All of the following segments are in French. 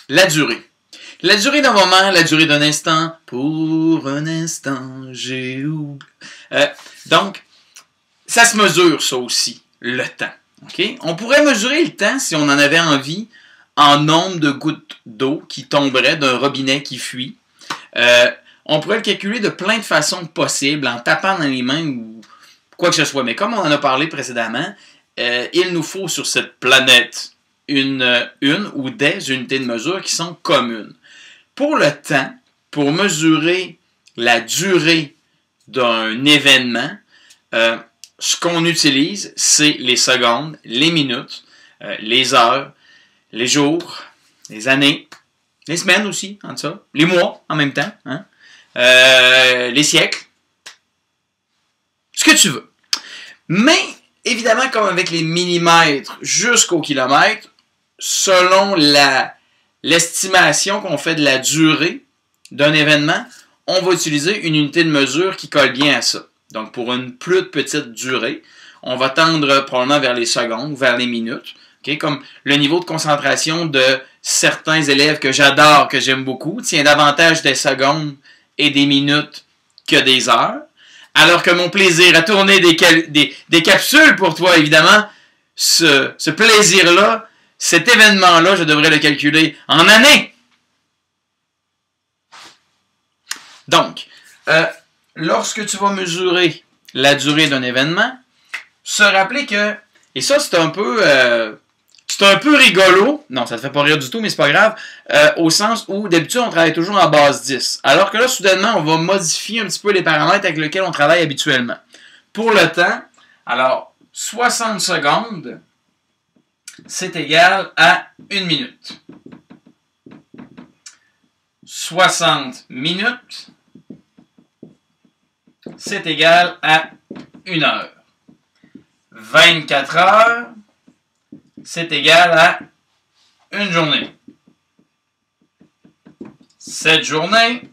La durée. La durée d'un moment, la durée d'un instant. Pour un instant, j'ai oublié. Donc, ça se mesure, ça aussi, le temps. Okay? On pourrait mesurer le temps, si on en avait envie, en nombre de gouttes d'eau qui tomberaient d'un robinet qui fuit. On pourrait le calculer de plein de façons possibles, en tapant dans les mains ou quoi que ce soit. Mais comme on en a parlé précédemment, il nous faut sur cette planète une ou des unités de mesure qui sont communes. Pour le temps, pour mesurer la durée d'un événement, ce qu'on utilise, c'est les secondes, les minutes, les heures, les jours, les années, les semaines aussi, en ça, les mois en même temps, hein? Les siècles, ce que tu veux. Mais, évidemment, comme avec les millimètres jusqu'au kilomètre, selon l'estimation qu'on fait de la durée d'un événement, on va utiliser une unité de mesure qui colle bien à ça. Donc, pour une plus petite durée, on va tendre probablement vers les secondes ou vers les minutes. Okay? Comme le niveau de concentration de certains élèves que j'adore, que j'aime beaucoup, tient davantage des secondes et des minutes que des heures. Alors que mon plaisir à tourner des capsules pour toi, évidemment, ce plaisir-là, cet événement-là, je devrais le calculer en années. Donc, lorsque tu vas mesurer la durée d'un événement, se rappeler que, et ça c'est un peu rigolo, non ça te fait pas rire du tout mais c'est pas grave, au sens où d'habitude on travaille toujours en base 10, alors que là soudainement on va modifier un petit peu les paramètres avec lesquels on travaille habituellement. Pour le temps, alors 60 secondes, c'est égal à 1 minute. 60 minutes, c'est égal à 1 heure. 24 heures, c'est égal à 1 journée. 7 journées,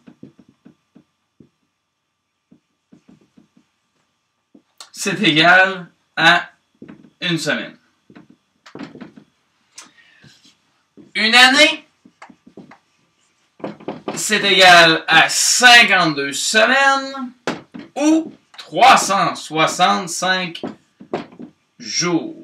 c'est égal à 1 semaine. Une année, c'est égal à 52 semaines ou 365 jours.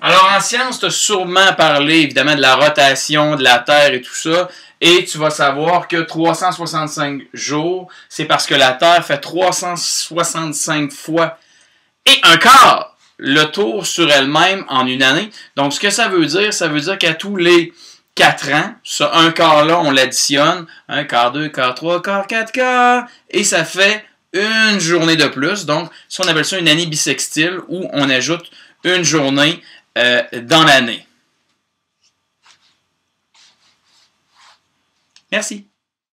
Alors, en sciences, tu as sûrement parlé, évidemment, de la rotation de la Terre et tout ça, et tu vas savoir que 365 jours, c'est parce que la Terre fait 365 fois et un quart le tour sur elle-même en une année. Donc, ce que ça veut dire qu'à tous les 4 ans, ce un quart-là, on l'additionne, un quart, 2 quarts, 3 quarts, 4 quarts, et ça fait une journée de plus. Donc, ça, on appelle ça une année bissextile, où on ajoute une journée dans l'année. Merci.